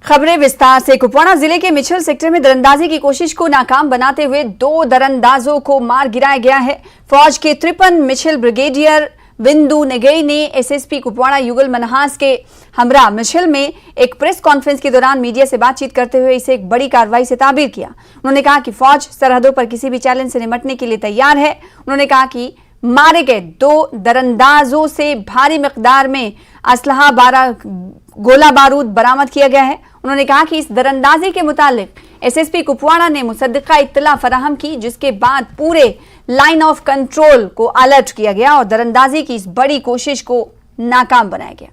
खबरें विस्तार से। कुपवाड़ा जिले के मिछल सेक्टर में दरअंदाजी की कोशिश को नाकाम बनाते हुए 2 दरअंदाजों को मार गिराया गया है। फौज के 53 मिछल ब्रिगेडियर बिंदु नेगई ने एसएसपी कुपवाड़ा युगल मनहास के हमरा मिछल में एक प्रेस कॉन्फ्रेंस के दौरान मीडिया से बातचीत करते हुए इसे एक बड़ी कार्रवाई से ताबीर किया। उन्होंने कहा कि फौज सरहदों पर किसी भी चैलेंज से निपटने के लिए तैयार है। उन्होंने कहा कि मारे गए 2 दरअंदाजों से भारी मिकदार में असलहा 12 गोला बारूद बरामद किया गया है। उन्होंने कहा कि इस दरअंदाजी के मुतालिक एसएसपी कुपवाड़ा ने मुसद्दिका इत्तला फराहम की, जिसके बाद पूरे लाइन ऑफ कंट्रोल को अलर्ट किया गया और दरअंदाजी की इस बड़ी कोशिश को नाकाम बनाया गया।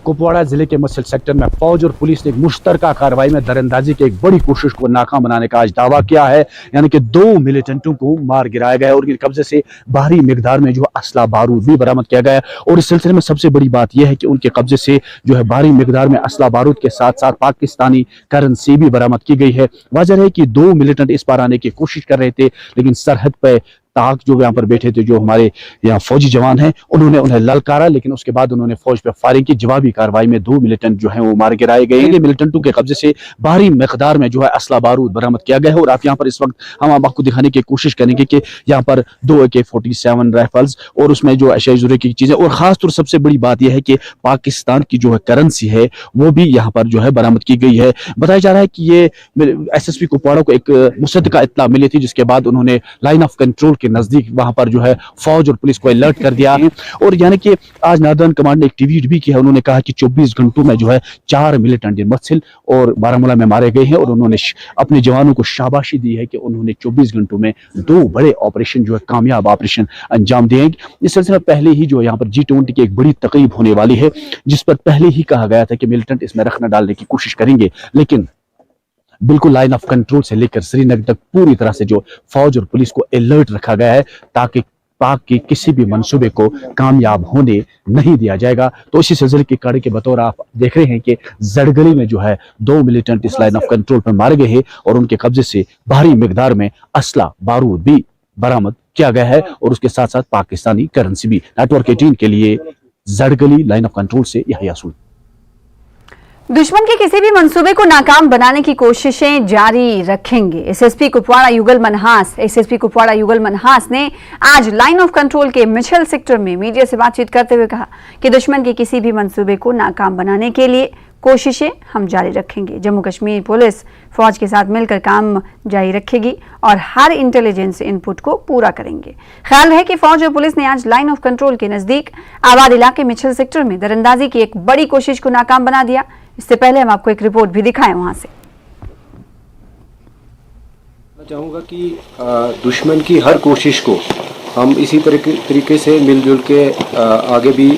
कुपवाड़ा जिले के मसल सेक्टर में फौज और पुलिस ने एक मुश्तरका कार्रवाई में दरअंदाजी की एक बड़ी कोशिश को नाकाम बनाने का आज दावा किया है। यानी कि 2 मिलिटेंटों को मार गिराया गया है और इनके कब्जे से भारी मिकदार में जो असला बारूद भी बरामद किया गया है। और इस सिलसिले में सबसे बड़ी बात यह है कि उनके कब्जे से जो है भारी मिकदार में असला बारूद के साथ साथ पाकिस्तानी करेंसी भी बरामद की गई है। वजह है कि 2 मिलिटेंट इस पार आने की कोशिश कर रहे थे, लेकिन सरहद पर ताक जो यहाँ पर बैठे थे, जो हमारे यहाँ फौजी जवान हैं, उन्होंने उन्हें ललकारा, लेकिन उसके बाद उन्होंने फौज पर फायरिंग की। जवाबी कार्रवाई में 2 मिलिटेंट जो हैं वो मार गिराए गए हैं। मिलिटेंटों के कब्जे से भारी मिकदार में जो है असला बारूद बरामद किया गया है। और आप यहाँ पर इस वक्त हम आपको दिखाने की कोशिश करेंगे कि यहाँ पर 2 AK-47 राइफल्स और उसमें जो अशिया ज़रूरत की चीजें, और खासतौर सबसे बड़ी बात यह है कि पाकिस्तान की जो है करेंसी है वो भी यहाँ पर जो है बरामद की गई है। बताया जा रहा है कि ये एसएसपी कुपवाड़ा को एक मुसद्दिका इत्तला मिली थी, जिसके बाद उन्होंने लाइन ऑफ कंट्रोल के नजदीक वहां पर जो है फौज और पुलिस को अलर्ट कर दिया है। और यानी कि आज नादन कमांड ने एक ट्वीट भी किया। उन्होंने कहा कि 24 घंटों में जो है 4 मिलिटेंट मुत्सिल और बारामूला में मारे गए हैं और उन्होंने अपने जवानों को शाबाशी दी है कि उन्होंने 24 घंटों में 2 बड़े ऑपरेशन जो है कामयाब ऑपरेशन अंजाम दिए। इस सिलसिले में पहले ही जो यहाँ पर G20 की एक बड़ी तकरीब होने वाली है, जिस पर पहले ही कहा गया था कि मिलिटेंट इसमें रखना डालने की कोशिश करेंगे, लेकिन बिल्कुल लाइन ऑफ कंट्रोल से लेकर श्रीनगर तक पूरी तरह से जो फौज और पुलिस को अलर्ट रखा गया है, ताकि पाक के किसी भी मंसूबे को कामयाब होने नहीं दिया जाएगा। तो इसी सिलसिले के कड़े के बतौर आप देख रहे हैं कि जड़गली में जो है 2 मिलिटेंट इस लाइन ऑफ कंट्रोल पर मारे गए हैं और उनके कब्जे से भारी मिकदार में असला बारूद भी बरामद किया गया है और उसके साथ साथ पाकिस्तानी करेंसी भी। नेटवर्क 18 के लिए जड़गली लाइन ऑफ कंट्रोल से यहिया सुल्तान। दुश्मन के किसी भी मंसूबे को नाकाम बनाने की कोशिशें जारी रखेंगे। एसएसपी कुपवाड़ा युगल मनहास ने आज लाइन ऑफ कंट्रोल के मिछल सेक्टर में मीडिया से बातचीत करते हुए कहा कि दुश्मन के किसी भी मंसूबे को नाकाम बनाने के लिए कोशिशें हम जारी रखेंगे। जम्मू कश्मीर पुलिस फौज के साथ मिलकर काम जारी रखेगी और हर इंटेलिजेंस इनपुट को पूरा करेंगे। ख्याल है कि फौज और पुलिस ने आज लाइन ऑफ कंट्रोल के नजदीक आबाद इलाके मिछल सेक्टर में दरअंदाजी की एक बड़ी कोशिश को नाकाम बना दिया। इससे पहले हम आपको एक रिपोर्ट भी दिखाएं वहां से। मैं चाहूँगा कि दुश्मन की हर कोशिश को हम इसी तरीके से मिलजुल के आगे भी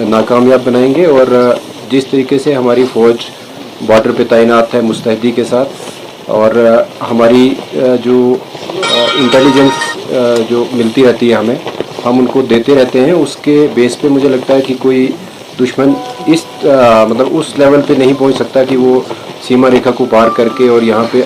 नाकामयाब बनाएंगे। और जिस तरीके से हमारी फ़ौज बॉर्डर पे तैनात है मुस्तैदी के साथ, और हमारी जो इंटेलिजेंस जो मिलती रहती है हमें, हम उनको देते रहते हैं, उसके बेस पे मुझे लगता है कि कोई दुश्मन इस मतलब उस लेवल पे नहीं पहुंच सकता कि वो सीमा रेखा को पार करके और यहाँ पे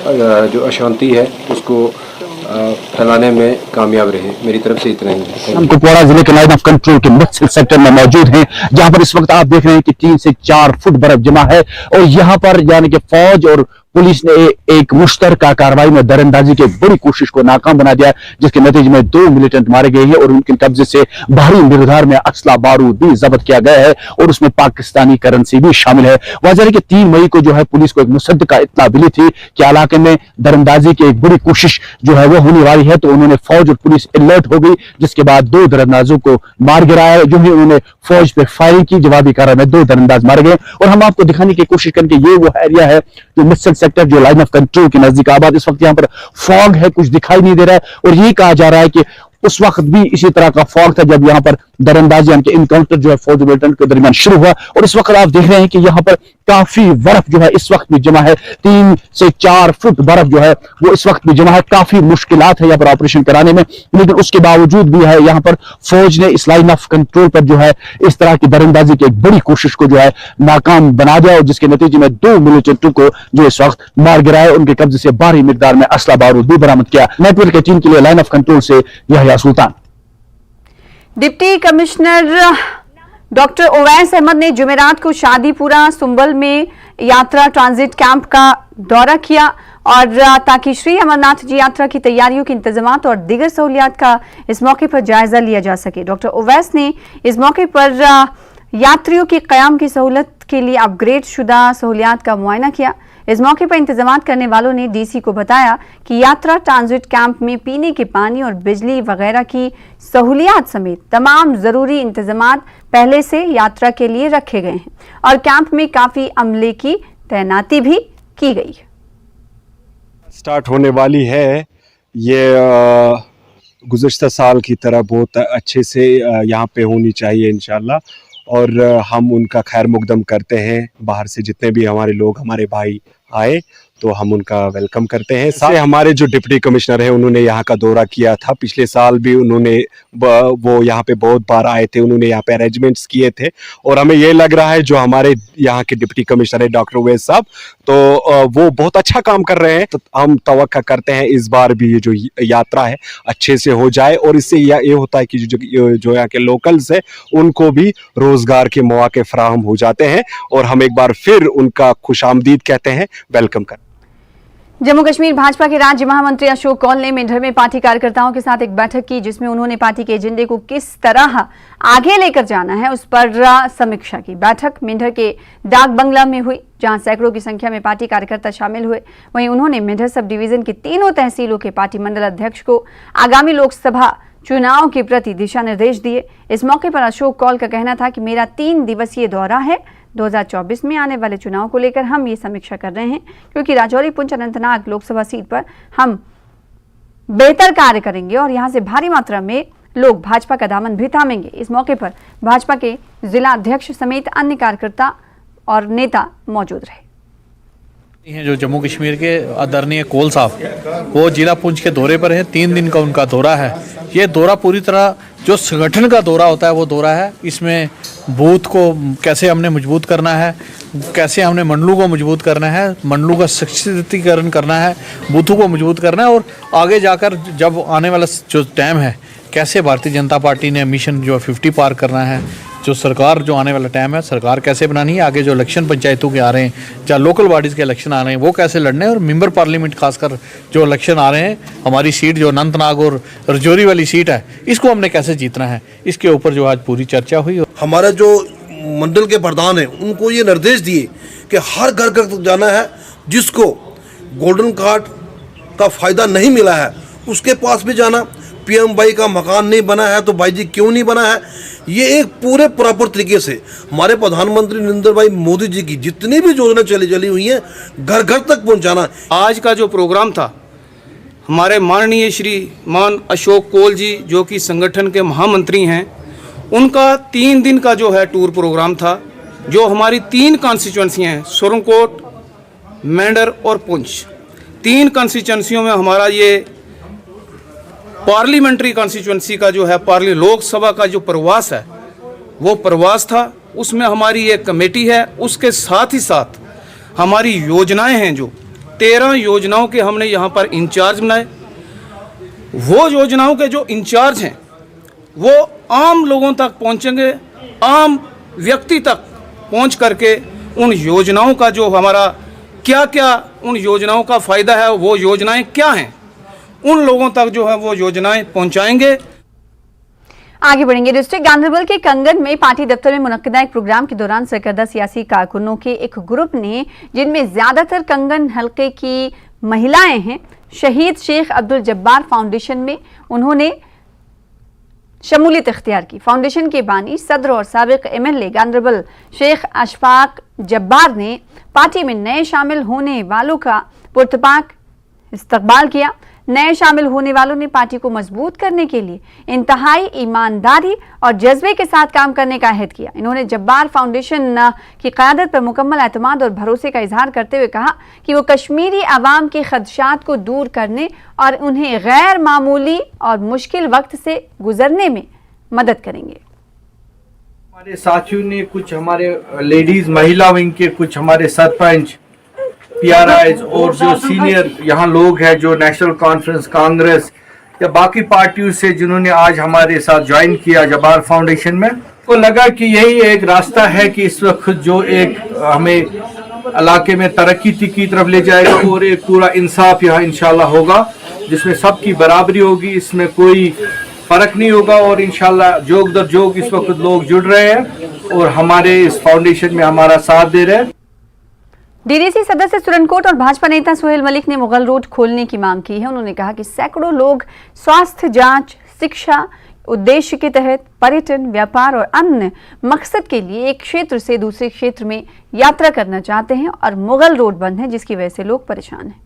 जो अशांति है उसको फैलाने में कामयाब रहे। मेरी तरफ से इतना ही है। हम कुपवाड़ा जिले के लाइन ऑफ कंट्रोल के मसल सेक्टर में मौजूद हैं, जहां पर इस वक्त आप देख रहे हैं कि 3 से 4 फुट बर्फ जमा है और यहाँ पर यानी कि फौज और पुलिस ने एक मुश्तरका कार्रवाई में दरअंदाजी की बड़ी कोशिश को नाकाम बना दिया, जिसके नतीजे में 2 मिलिटेंट मारे गए हैं और उनके कब्जे से भारी मिकदार में असला बारूद भी जब्त किया गया है और उसमें पाकिस्तानी करेंसी भी शामिल है। वजह है कि 3 मई को जो है पुलिस को एक मुसद्दिका इत्तला मिली थी कि इलाके में दरअंदाजी की एक बड़ी कोशिश जो है वो होने वाली है, तो उन्होंने फौज और पुलिस अलर्ट हो गई, जिसके बाद 2 दरअंदाजों को मार गिराया। जो ही उन्होंने फौज पे फायरिंग की, जवाबी कार्रवाई में 2 दरअंदाज मारे गए। और हम आपको दिखाने की कोशिश करेंगे ये वो एरिया है जो मसल सेक्टर जो लाइन ऑफ कंट्रोल के नजदीक आबाद। इस वक्त यहाँ पर फॉग है, कुछ दिखाई नहीं दे रहा है और ये कहा जा रहा है कि उस वक्त भी इसी तरह का फॉग था जब यहाँ पर दरअंदाजी यानी कि इनकाउंटर जो है फौज और मिलिटेंट के दरमियान शुरू हुआ। और इस वक्त आप देख रहे हैं कि यहाँ पर काफी बर्फ जो है इस वक्त भी जमा है, 3 से 4 फुट बर्फ जो है वो इस वक्त भी जमा है। काफी मुश्किलात है यहाँ पर ऑपरेशन कराने में, लेकिन उसके बावजूद भी है यहाँ पर फौज ने इस लाइन ऑफ कंट्रोल पर जो है इस तरह की दरअंदाजी की एक बड़ी कोशिश को जो है नाकाम बना दिया और जिसके नतीजे में 2 मिलिटेंटों को जो इस वक्त मार गिराया, उनके कब्जे से भारी मिकदार में असला बारूद भी बरामद किया। नेटवर्क 18 के लिए लाइन ऑफ कंट्रोल से Yahya Sultan. Deputy commissioner doctor Owais Ahmad ने जुमेरात को शादीपुरा सुंबल में यात्रा ट्रांजिट कैंप का दौरा किया और ताकि श्री अमरनाथ जी यात्रा की तैयारियों के इंतजामात और दीगर सहूलियात का इस मौके पर जायजा लिया जा सके। डॉक्टर ओवैस ने इस मौके पर यात्रियों की क़याम की सहूलत के लिए अपग्रेड शुदा सहूलियात का मुआयना किया। इस मौके पर इंतजामात करने वालों ने डीसी को बताया कि यात्रा ट्रांजिट कैंप में पीने के पानी और बिजली वगैरह की सहूलियात समेत तमाम जरूरी इंतजामात पहले से यात्रा के लिए रखे गए हैं और कैंप में काफी अमले की तैनाती भी की गई है। स्टार्ट होने वाली है ये गुज़श्ता साल की तरह बहुत अच्छे से यहाँ पे होनी चाहिए इंशाल्लाह, और हम उनका खैर मुकदम करते हैं। बाहर से जितने भी हमारे लोग, हमारे भाई आए तो हम उनका वेलकम करते हैं। साथ हमारे जो डिप्टी कमिश्नर हैं उन्होंने यहाँ का दौरा किया था, पिछले साल भी उन्होंने वो यहाँ पे बहुत बार आए थे, उन्होंने यहाँ पे अरेंजमेंट्स किए थे और हमें ये लग रहा है जो हमारे यहाँ के डिप्टी कमिश्नर है डॉक्टर ओवैस साहब, तो वो बहुत अच्छा काम कर रहे हैं। तो हम तवक्का करते हैं इस बार भी ये जो यात्रा है अच्छे से हो जाए और इससे ये होता है कि जो यहाँ के लोकल्स है उनको भी रोजगार के मौके फराहम हो जाते हैं और हम एक बार फिर उनका खुशामदीद कहते हैं, वेलकम करते हैं। जम्मू कश्मीर भाजपा के राज्य महामंत्री अशोक कौल ने मेंढर में पार्टी कार्यकर्ताओं के साथ एक बैठक की, जिसमें उन्होंने पार्टी के एजेंडे को किस तरह आगे लेकर जाना है उस पर समीक्षा की। बैठक मेंढर के डाक बंगला में हुई, जहां सैकड़ों की संख्या में पार्टी कार्यकर्ता शामिल हुए। वहीं उन्होंने मेंढर सब डिवीजन के तीनों तहसीलों के पार्टी मंडल अध्यक्ष को आगामी लोकसभा चुनाव के प्रति दिशा निर्देश दिए। इस मौके पर अशोक कौल का कहना था कि मेरा 3 दिवसीय दौरा है, 2024 में आने वाले चुनाव को लेकर हम ये समीक्षा कर रहे हैं, क्योंकि राजौरी पुंछ अनंतनाग लोकसभा सीट पर हम बेहतर कार्य करेंगे और यहां से भारी मात्रा में लोग भाजपा का दामन भी थामेंगे। इस मौके पर भाजपा के जिला अध्यक्ष समेत अन्य कार्यकर्ता और नेता मौजूद रहे। हैं जो जम्मू कश्मीर के आदरणीय कौल साहब, वो जिला पुंछ के दौरे पर हैं। 3 दिन का उनका दौरा है। ये दौरा पूरी तरह जो संगठन का दौरा होता है वो दौरा है। इसमें बूथ को कैसे हमने मजबूत करना है, कैसे हमने मंडलों को मजबूत करना है, मंडलों का सशक्तिकरण करना है, बूथों को मजबूत करना है और आगे जाकर जब आने वाला जो टाइम है कैसे भारतीय जनता पार्टी ने मिशन जो 50 पार करना है, जो सरकार जो आने वाला टाइम है सरकार कैसे बनानी है, आगे जो इलेक्शन पंचायतों के आ रहे हैं, चाहे लोकल बॉडीज़ के इलेक्शन आ रहे हैं वो कैसे लड़ने हैं, और मेंबर पार्लियामेंट खासकर जो इलेक्शन आ रहे हैं, हमारी सीट जो अनंतनाग और रजौरी वाली सीट है इसको हमने कैसे जीतना है, इसके ऊपर जो आज पूरी चर्चा हुई। हमारा जो मंडल के प्रधान हैं उनको ये निर्देश दिए कि हर घर घर तक जाना है, जिसको गोल्डन कार्ड का फ़ायदा नहीं मिला है उसके पास भी जाना। पीएम भाई का मकान नहीं बना है तो भाई जी क्यों नहीं बना है, ये एक पूरे प्रॉपर तरीके से हमारे प्रधानमंत्री नरेंद्र भाई मोदी जी की जितनी भी योजना चली हुई हैं घर घर तक पहुंचाना। आज का जो प्रोग्राम था, हमारे माननीय श्रीमान अशोक कौल जी जो कि संगठन के महामंत्री हैं, उनका 3 दिन का जो है टूर प्रोग्राम था। जो हमारी 3 कॉन्स्टिट्यूंसियाँ हैं, सुरनकोट, मेंढर और पुंछ, 3 कॉन्स्टिट्यूंसियों में हमारा ये पार्लियामेंट्री कॉन्स्टिट्यूंसी का जो है लोकसभा का जो प्रवास है वो प्रवास था। उसमें हमारी एक कमेटी है, उसके साथ ही साथ हमारी योजनाएं हैं, जो 13 योजनाओं के हमने यहाँ पर इंचार्ज बनाए। वो योजनाओं के जो इंचार्ज हैं वो आम लोगों तक पहुँचेंगे, आम व्यक्ति तक पहुँच करके उन योजनाओं का जो हमारा क्या क्या उन योजनाओं का फ़ायदा है, वो योजनाएं क्या हैं, उन लोगों तक जो है वो योजनाएं पहुंचाएंगे। आगे बढ़ेंगे। डिस्ट्रिक्ट गांधरबल के कंगन में पार्टी दफ्तर में मुनक्किदा एक प्रोग्राम के दौरान सरकर्दा सियासी कारकुनों के एक ग्रुप ने, जिनमें ज्यादातर कंगन हलके की महिलाएं हैं, शहीद शेख अब्दुल जब्बार फाउंडेशन में उन्होंने शमूलियत इख्तियार की। फाउंडेशन के बानी, सदर और साबिक MLA गांधरबल शेख अशफाक जब्बार ने पार्टी में नए शामिल होने वालों का पुरतपाक इस्तकबाल किया। नए शामिल होने वालों ने पार्टी को मजबूत करने के लिए इंतहाई ईमानदारी और जज्बे के साथ काम करने का अहद किया। इन्होंने जब्बार फाउंडेशन की क़यादत पर मुकम्मल एतमाद और भरोसे का इजहार करते हुए कहा कि वो कश्मीरी आवाम के खदशात को दूर करने और उन्हें गैर मामूली और मुश्किल वक्त से गुजरने में मदद करेंगे। हमारे साथियों ने, कुछ हमारे लेडीज महिला विंग के, कुछ हमारे सरपंच, PRIs और जो सीनियर यहाँ लोग हैं जो नेशनल कॉन्फ्रेंस, कांग्रेस या बाकी पार्टियों से जिन्होंने आज हमारे साथ ज्वाइन किया जब्बार फाउंडेशन में, को लगा कि यही एक रास्ता है कि इस वक्त जो एक हमें इलाके में तरक्की की तरफ ले जाएगा और एक पूरा इंसाफ यहाँ इंशाल्लाह होगा, जिसमें सबकी बराबरी होगी, इसमें कोई फर्क नहीं होगा। और इंशाल्लाह जोग दर जोग इस वक्त लोग जुड़ रहे हैं और हमारे इस फाउंडेशन में हमारा साथ दे रहे हैं। डीडीसी सदस्य सुरनकोट और भाजपा नेता सुहेल मलिक ने मुगल रोड खोलने की मांग की है। उन्होंने कहा कि सैकड़ों लोग स्वास्थ्य जांच, शिक्षा उद्देश्य के तहत पर्यटन, व्यापार और अन्य मकसद के लिए एक क्षेत्र से दूसरे क्षेत्र में यात्रा करना चाहते हैं और मुगल रोड बंद है, जिसकी वजह से लोग परेशान हैं।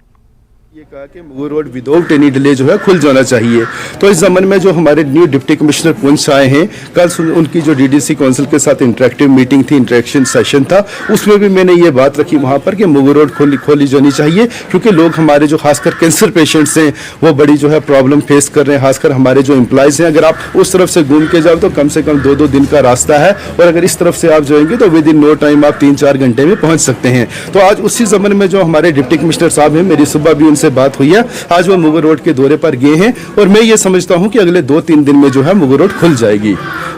ये कहा कि Mughal road without any delay जो है खुल जाना चाहिए। तो इस जमाने में जो हमारे न्यू डिप्टी कमिश्नर पुंछ आए हैं, कल उनकी जो डीडीसी काउंसिल के साथ इंटरेक्टिव मीटिंग थी, इंटरेक्शन सेशन था, उसमें भी मैंने ये बात रखी वहाँ पर कि मुगल रोड खोली जानी चाहिए, क्योंकि लोग हमारे जो खासकर कैंसर पेशेंट्स हैं वो बड़ी जो है प्रॉब्लम फेस कर रहे हैं। खासकर हमारे जो एम्प्लॉयज हैं, अगर आप उस तरफ से घूम के जाओ तो कम से कम 2-2 दिन का रास्ता है, और अगर इस तरफ से आप जाएंगे तो विद इन नो टाइम आप 3-4 घंटे में पहुँच सकते हैं। तो आज उसी जमाने में जो हमारे डिप्टी कमिश्नर साहब हैं, मेरी सुबह भी उनसे बात हुई है, आज वो मुगल रोड के दौरे पर गए हैं और मैं ये समझता हूं कि अगले 2-3 दिन में जो है मुगल रोड खुल जाएगी।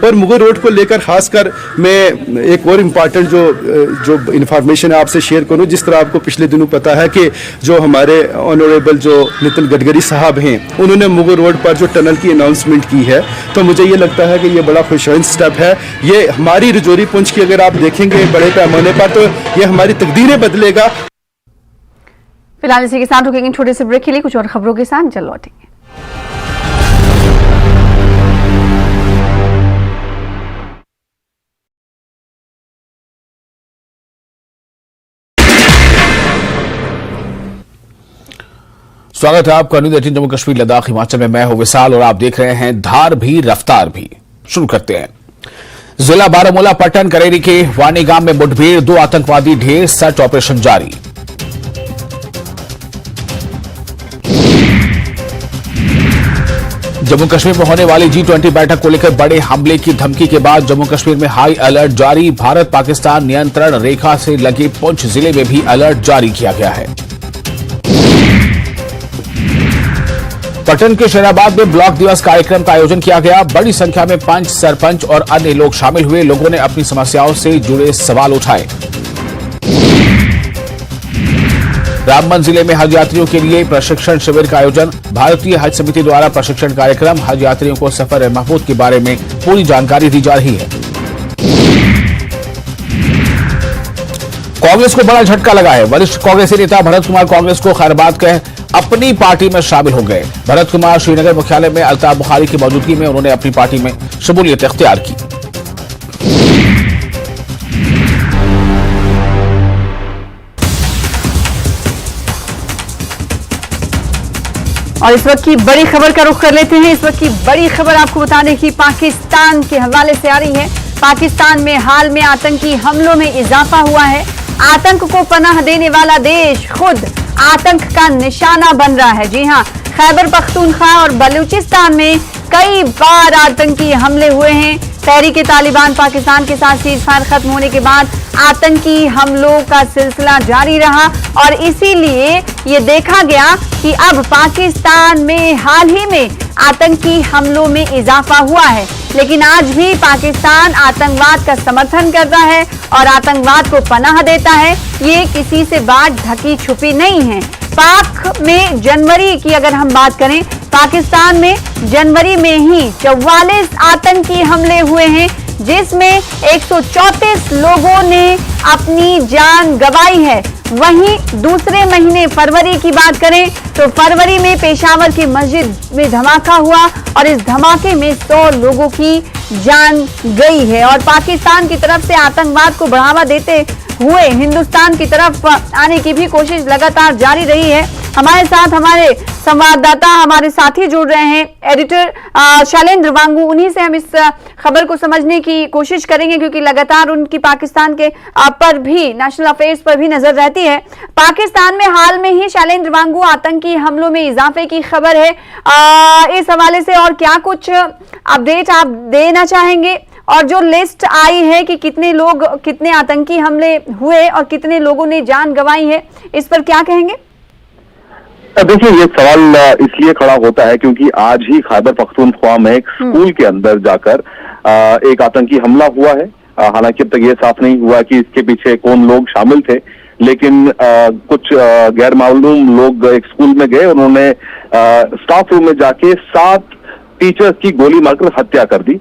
और मुगल रोड को लेकर खासकर मैं एक और इम्पॉर्टेंट जो इन्फॉर्मेशन है आपसे शेयर करूं। जिस तरह आपको पिछले दिनों पता है कि जो हमारे ऑनरेबल जो नितिन गडकरी साहब हैं, उन्होंने मुगल रोड पर जो टनल की अनाउंसमेंट की है, तो मुझे ये लगता है कि ये बड़ा खुशहाल स्टेप है। ये हमारी रजौरी पुंछ की अगर आप देखेंगे बड़े पैमाने पर, तो ये हमारी तकदीरें बदलेगा। फिलहाल इसी के साथ रुकेंगे छोटे से ब्रेक के लिए, कुछ और खबरों के साथ जल्द लौटेंगे। स्वागत है आपका न्यूज़ 18 जम्मू कश्मीर लद्दाख हिमाचल में। मैं हूं विशाल और आप देख रहे हैं धार भी रफ्तार भी। शुरू करते हैं। जिला बारामूला पट्टन करेरी के वानी गांव में मुठभेड़, 2 आतंकवादी ढेर, सर्च ऑपरेशन जारी। जम्मू कश्मीर में होने वाली G20 बैठक को लेकर बड़े हमले की धमकी के बाद जम्मू कश्मीर में हाई अलर्ट जारी। भारत पाकिस्तान नियंत्रण रेखा से लगे पुंछ जिले में भी अलर्ट जारी किया गया है। पटन के शहराबाद में ब्लॉक दिवस कार्यक्रम का आयोजन किया गया। बड़ी संख्या में पंच, सरपंच और अन्य लोग शामिल हुए। लोगों ने अपनी समस्याओं से जुड़े सवाल उठाए। रामबन जिले में हज यात्रियों के लिए प्रशिक्षण शिविर का आयोजन। भारतीय हज समिति द्वारा प्रशिक्षण कार्यक्रम। हज यात्रियों को सफर महफूज के बारे में पूरी जानकारी दी जा रही है। कांग्रेस को बड़ा झटका लगा है। वरिष्ठ कांग्रेसी नेता भरत कुमार कांग्रेस को खैरबाद कह अपनी पार्टी में शामिल हो गए। भरत कुमार श्रीनगर मुख्यालय में अल्ताफ बुखारी की मौजूदगी में उन्होंने अपनी पार्टी में शमूलियत इख्तियार की। और इस वक्त की बड़ी खबर का रुख कर लेते हैं। इस वक्त की बड़ी खबर आपको बता दें कि पाकिस्तान के हवाले से आ रही है। पाकिस्तान में हाल में आतंकी हमलों में इजाफा हुआ है। आतंक को पनाह देने वाला देश खुद आतंक का निशाना बन रहा है। जी हां, खैबर पख्तूनख्वा और बलूचिस्तान में कई बार आतंकी हमले हुए हैं। तहरीक तालिबान पाकिस्तान के साथ सीजफायर खत्म होने के बाद आतंकी हमलों का सिलसिला जारी रहा और इसीलिए ये देखा गया कि अब पाकिस्तान में हाल ही में आतंकी हमलों में इजाफा हुआ है। लेकिन आज भी पाकिस्तान आतंकवाद का समर्थन करता है और आतंकवाद को पनाह देता है। ये किसी से बात ढकी छुपी नहीं है। पाक में जनवरी की अगर हम बात करें, पाकिस्तान में जनवरी में ही 44 आतंकी हमले हुए हैं, जिसमें 134 लोगों ने अपनी जान गंवाई है। वहीं दूसरे महीने फरवरी की बात करें तो फरवरी में पेशावर की मस्जिद में धमाका हुआ और इस धमाके में 100 लोगों की जान गई है। और पाकिस्तान की तरफ से आतंकवाद को बढ़ावा देते हुए हिंदुस्तान की तरफ आने की भी कोशिश लगातार जारी रही है। हमारे साथ हमारे संवाददाता, हमारे साथी जुड़ रहे हैं, एडिटर शैलेंद्र वांगू। उन्हीं से हम इस खबर को समझने की कोशिश करेंगे, क्योंकि लगातार उनकी पाकिस्तान के पर भी, नेशनल अफेयर्स पर भी नजर रहती है। पाकिस्तान में हाल में ही शैलेंद्र वांगू आतंकी हमलों में इजाफे की खबर है। इस हवाले से और क्या कुछ अपडेट आप देना चाहेंगे? और जो लिस्ट आई है कि कितने लोग, कितने आतंकी हमले हुए और कितने लोगों ने जान गंवाई है, इस पर क्या कहेंगे? देखिए, ये सवाल इसलिए खड़ा होता है क्योंकि आज ही खैबर पख्तूनख्वा में एक स्कूल के अंदर जाकर एक आतंकी हमला हुआ है। हालांकि अब तक ये साफ नहीं हुआ कि इसके पीछे कौन लोग शामिल थे, लेकिन कुछ गैर मालूम लोग एक स्कूल में गए, उन्होंने स्टाफ रूम में जाके 7 टीचर्स की गोली मारकर हत्या कर दी।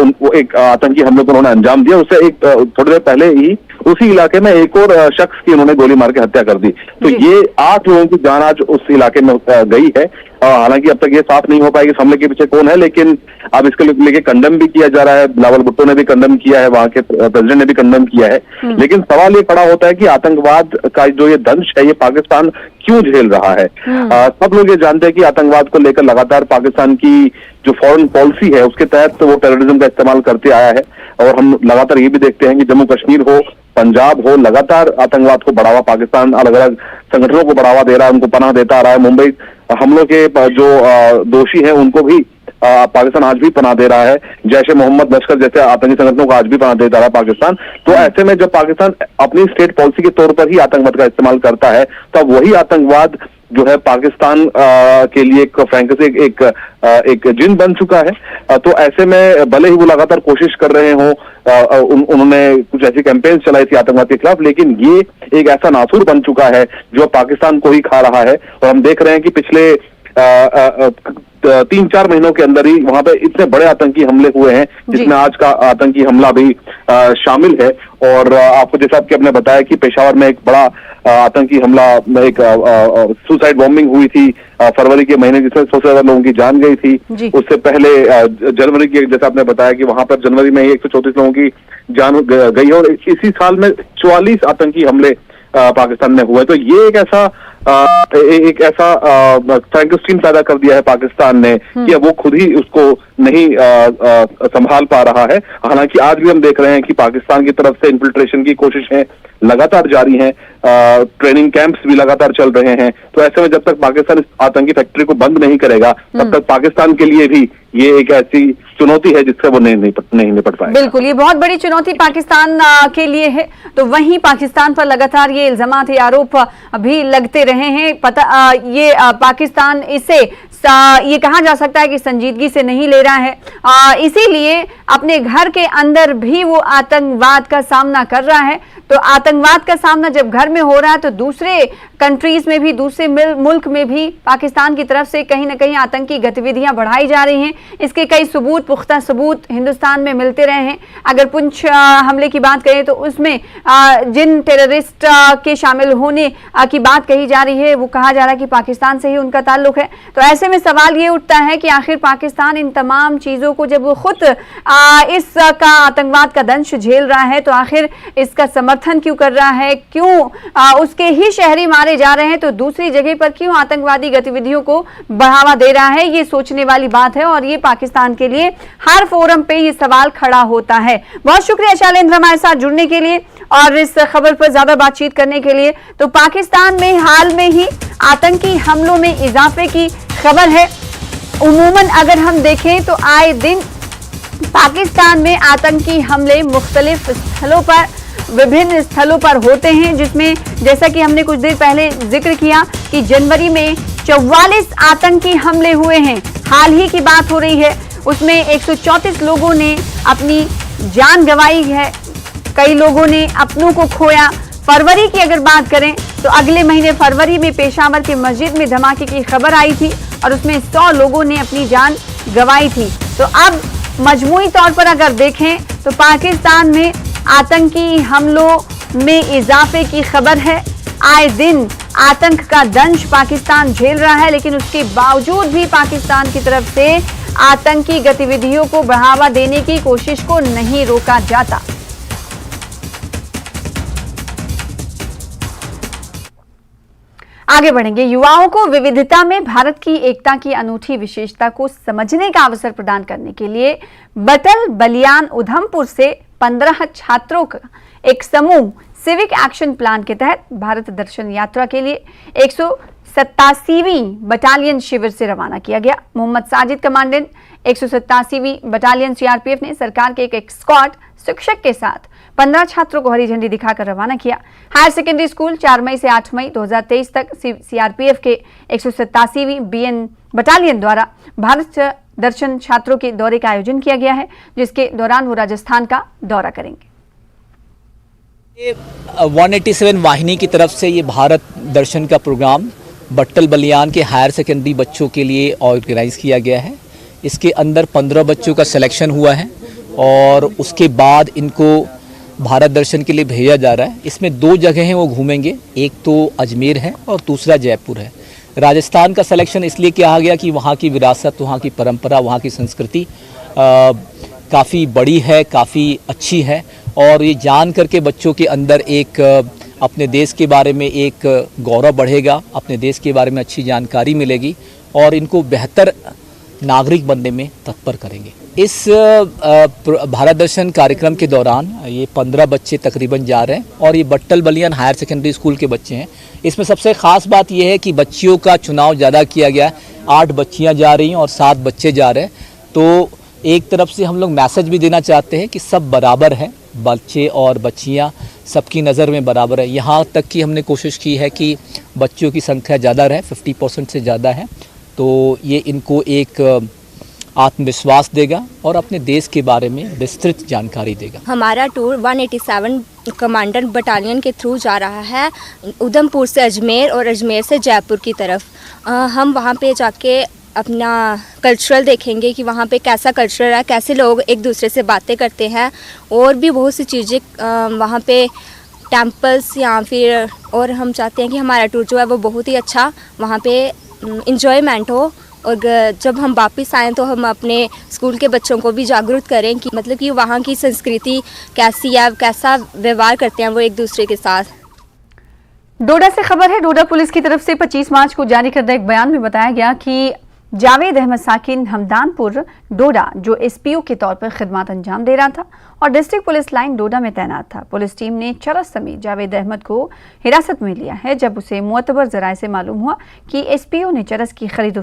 उनको एक आतंकी हमले को उन्होंने अंजाम दिया। उससे एक थोड़ी देर पहले ही उसी इलाके में एक और शख्स की उन्होंने गोली मार के हत्या कर दी। तो ये 8 लोगों की जान आज उस इलाके में गई है। हालांकि अब तक ये साफ नहीं हो पाएगी इस हमले के पीछे कौन है, लेकिन अब इसके लेके कंडम भी किया जा रहा है। बिलावल भुट्टो ने भी कंडम किया है, वहां के प्रेसिडेंट ने भी कंडम किया है। लेकिन सवाल ये खड़ा होता है कि आतंकवाद का जो ये दंश है, ये पाकिस्तान क्यों झेल रहा है। सब लोग ये जानते हैं कि आतंकवाद को लेकर लगातार पाकिस्तान की जो फॉरेन पॉलिसी है, उसके तहत वो टेररिज्म का इस्तेमाल करते आया है। और हम लगातार ये भी देखते हैं कि जम्मू कश्मीर हो, पंजाब हो, लगातार आतंकवाद को बढ़ावा पाकिस्तान अलग अलग संगठनों को बढ़ावा दे रहा है, उनको पनाह देता आ रहा है। मुंबई हमलों के जो दोषी हैं उनको भी पाकिस्तान आज भी पनाह दे रहा है। जैश ए मोहम्मद, लश्कर जैसे आतंकी संगठनों को आज भी पनाह देता रहा पाकिस्तान। तो ऐसे में जब पाकिस्तान अपनी स्टेट पॉलिसी के तौर पर ही आतंकवाद का इस्तेमाल करता है, तब वही आतंकवाद जो है पाकिस्तान के लिए एक फ्रैंकली एक जिन बन चुका है। तो ऐसे में भले ही वो लगातार कोशिश कर रहे हों, उन्होंने कुछ ऐसी कैंपेन चलाई थी आतंकवाद के खिलाफ, लेकिन ये एक ऐसा नासूर बन चुका है जो पाकिस्तान को ही खा रहा है। और हम देख रहे हैं कि पिछले 3-4 महीनों के अंदर ही वहां पे इतने बड़े आतंकी हमले हुए हैं, जिसमें आज का आतंकी हमला भी शामिल है। और आपको जैसा कि आपने बताया कि पेशावर में एक बड़ा आतंकी हमला, एक सुसाइड बॉम्बिंग हुई थी फरवरी के महीने, जिसमें 100 से ज्यादा लोगों की जान गई थी। उससे पहले जनवरी की, जैसा आपने बताया कि वहां पर जनवरी में 134 लोगों की जान गई है। और इसी साल में 44 आतंकी हमले पाकिस्तान में हुए। तो ये एक ऐसा फ्रैंकेस्टाइन पैदा कर दिया है पाकिस्तान ने कि अब वो खुद ही उसको नहीं संभाल पा रहा है। हालांकि आज भी हम देख रहे हैं कि पाकिस्तान की तरफ से इन्फिल्ट्रेशन की कोशिशें लगातार जारी हैं, ट्रेनिंग कैंप्स भी लगातार चल रहे हैं। तो ऐसे में जब तक पाकिस्तान इस आतंकी फैक्ट्री को बंद नहीं करेगा, तब तक पाकिस्तान के लिए भी ये एक ऐसी चुनौती है जिससे वो नहीं निपट पाएगा। बिल्कुल, ये बहुत बड़ी चुनौती पाकिस्तान के लिए है। तो वहीं पाकिस्तान पर लगातार ये इल्जामात, आरोप भी लगते रहे हैं। पाकिस्तान इसे ये कहा जा सकता है कि संजीदगी से नहीं ले रहा है। इसीलिए अपने घर के अंदर भी वो आतंकवाद का सामना कर रहा है। तो आतंकवाद का सामना जब घर में हो रहा है, तो दूसरे कंट्रीज में भी, दूसरे मुल्क में भी पाकिस्तान की तरफ से कहीं ना कहीं आतंकी गतिविधियां बढ़ाई जा रही हैं। इसके कई सबूत, पुख्ता सबूत हिंदुस्तान में मिलते रहे हैं। अगर पुंछ हमले की बात करें तो उसमें जिन टेररिस्ट के शामिल होने की बात कही जा रही है, वो कहा जा रहा है कि पाकिस्तान से ही उनका ताल्लुक है। तो ऐसे में सवाल ये उठता है कि आखिर पाकिस्तान इन तमाम चीजों को, जब वो खुद इसका आतंकवाद का दंश झेल रहा है, तो आखिर इसका समर्थन क्यों कर रहा है? क्यों उसके ही शहरी मारे जा रहे हैं? तो दूसरी जगह पर क्यों आतंकवादी गतिविधियों को बढ़ावा दे रहा है? ये सोचने वाली बात है और ये पाकिस्तान के लिए हर फोरम पे ये सवाल खड़ा होता है। बहुत शुक्रिया शैलेंद्र हमारे साथ जुड़ने के लिए और इस खबर पर ज्यादा बातचीत करने के लिए। तो पाकिस्तान में हाल में ही आतंकी हमलों में इजाफे की खबर है। उमूमन अगर हम देखें तो आए दिन पाकिस्तान में आतंकी हमले मुख्तलिफ स्थलों पर, विभिन्न स्थलों पर होते हैं, जिसमें जैसा कि हमने कुछ देर पहले जिक्र किया कि जनवरी में 44 आतंकी हमले हुए हैं। हाल ही की बात हो रही है, उसमें 134 लोगों ने अपनी जान गंवाई है, कई लोगों ने अपनों को खोया। फरवरी की अगर बात करें तो अगले महीने फरवरी में पेशावर की मस्जिद में धमाके की खबर आई थी और उसमें 100 लोगों ने अपनी जान गंवाई थी। तो अब मजमूई तौर पर अगर देखें तो पाकिस्तान में आतंकी हमलों में इजाफे की खबर है। आए दिन आतंक का दंश पाकिस्तान झेल रहा है, लेकिन उसके बावजूद भी पाकिस्तान की तरफ से आतंकी गतिविधियों को बढ़ावा देने की कोशिश को नहीं रोका जाता। आगे बढ़ेंगे। युवाओं को विविधता में भारत की एकता की अनूठी विशेषता को समझने का अवसर प्रदान करने के लिए बटल बलियान उधमपुर से 15 छात्रों का एक समूह सिविक एक्शन प्लान के तहत भारत दर्शन यात्रा के लिए 187वीं बटालियन शिविर से रवाना किया गया। मोहम्मद साजिद कमांडेंट 187वीं बटालियन सीआरपीएफ ने सरकार के एक स्क्वाड शिक्षक के साथ 15 छात्रों को हरी झंडी दिखाकर रवाना किया। हायर सेकेंडरी स्कूल 4 मई से 8 मई 2023 तक सीआरपीएफ के 187वीं बीएन बटालियन द्वारा भारत दर्शन छात्रों के दौरे का आयोजन किया गया है, जिसके दौरान वो राजस्थान का दौरा करेंगे। 187 वाहिनी की तरफ से ये भारत दर्शन का प्रोग्राम बट्टल बलियान के हायर सेकेंडरी बच्चों के लिए ऑर्गेनाइज़ किया गया है। इसके अंदर 15 बच्चों का सिलेक्शन हुआ है और उसके बाद इनको भारत दर्शन के लिए भेजा जा रहा है। इसमें 2 जगह हैं वो घूमेंगे, एक तो अजमेर है और दूसरा जयपुर है। राजस्थान का सिलेक्शन इसलिए किया गया कि वहाँ की विरासत, वहाँ की परंपरा, वहाँ की संस्कृति काफ़ी बड़ी है, काफ़ी अच्छी है और ये जान करके बच्चों के अंदर एक अपने देश के बारे में एक गौरव बढ़ेगा, अपने देश के बारे में अच्छी जानकारी मिलेगी और इनको बेहतर नागरिक बनने में तत्पर करेंगे। इस भारत दर्शन कार्यक्रम के दौरान ये 15 बच्चे तकरीबन जा रहे हैं और ये Battal Balian higher secondary school के बच्चे हैं। इसमें सबसे ख़ास बात यह है कि बच्चियों का चुनाव ज़्यादा किया गया है। 8 बच्चियाँ जा रही हैं और 7 बच्चे जा रहे हैं। तो एक तरफ से हम लोग मैसेज भी देना चाहते हैं कि सब बराबर हैं, बच्चे और बच्चियाँ सबकी नज़र में बराबर है। यहाँ तक कि हमने कोशिश की है कि बच्चों की संख्या ज़्यादा रहे, 50% से ज़्यादा है, तो ये इनको एक आत्मविश्वास देगा और अपने देश के बारे में विस्तृत जानकारी देगा। हमारा टूर 187 कमांडर बटालियन के थ्रू जा रहा है उधमपुर से अजमेर और अजमेर से जयपुर की तरफ। हम वहाँ पे जाके अपना कल्चरल देखेंगे कि वहाँ पे कैसा कल्चरल है, कैसे लोग एक दूसरे से बातें करते हैं और भी बहुत सी चीज़ें वहाँ पे टेम्पल्स या फिर, और हम चाहते हैं कि हमारा टूर जो है वो बहुत ही अच्छा वहाँ पे इंजॉयमेंट हो और जब हम वापस आएँ तो हम अपने स्कूल के बच्चों को भी जागरूक करें कि मतलब कि वहाँ की संस्कृति कैसी है, कैसा व्यवहार करते हैं वो एक दूसरे के साथ। डोडा से खबर है। डोडा पुलिस की तरफ से 25 मार्च को जारी करदा एक बयान में बताया गया कि जावेद अहमद साकिन हमदानपुर डोडा, जो एसपीओ के तौर पर खिदमत अंजाम दे रहा था और डिस्ट्रिक्ट पुलिस लाइन डोडा में तैनात था। पुलिस टीम ने चरस समेत जावेद अहमद को हिरासत में लिया है जब उसे मुअतबर जराए से मालूम हुआ कि एसपीओ ने चरस की खरीदो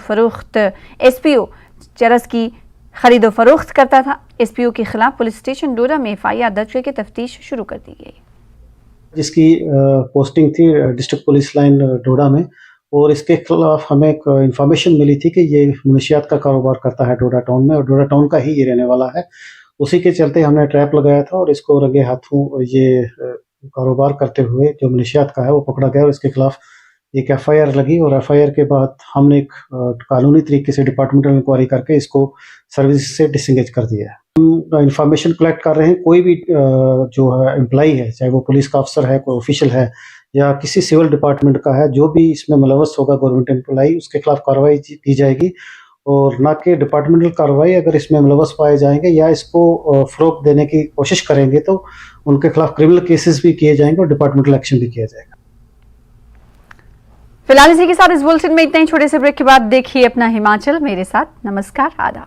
फरोख्त करता था। एसपीओ के खिलाफ पुलिस स्टेशन डोडा में एफआईआर दर्ज करके तफ्तीश शुरू कर दी गई, जिसकी पोस्टिंग थी डिस्ट्रिक्ट पुलिस लाइन डोडा में और इसके खिलाफ हमें एक इन्फॉर्मेशन मिली थी कि ये मुनशियात का कारोबार करता है डोडा टाउन में और डोडा टाउन का ही ये रहने वाला है। उसी के चलते हमने ट्रैप लगाया था और इसको रंगे हाथों ये कारोबार करते हुए जो मुनशियात का है वो पकड़ा गया और इसके खिलाफ एक एफआईआर लगी और एफआईआर के बाद हमने एक कानूनी तरीके से डिपार्टमेंटल इंक्वायरी करके इसको सर्विस से डिसंगेज कर दिया है। हम इंफॉर्मेशन कलेक्ट कर रहे हैं, कोई भी जो है एम्प्लॉई है, चाहे वो पुलिस का अफसर है, कोई ऑफिशियल है या किसी सिविल डिपार्टमेंट का है, जो भी इसमें मुलव्वस होगा गवर्नमेंट एम्प्लॉई, उसके खिलाफ कार्रवाई की जाएगी और ना कि डिपार्टमेंटल कार्रवाई। अगर इसमें मुलव्वस पाए जाएंगे या इसको फ़रोग़ देने की कोशिश करेंगे तो उनके खिलाफ क्रिमिनल केसेस भी किए जाएंगे और डिपार्टमेंटल एक्शन भी किया जाएगा। फिलहाल इसी के साथ इस बुलेटिन में इतना ही। छोटे से ब्रेक के बाद देखिए अपना हिमाचल मेरे साथ। नमस्कार, आदाब।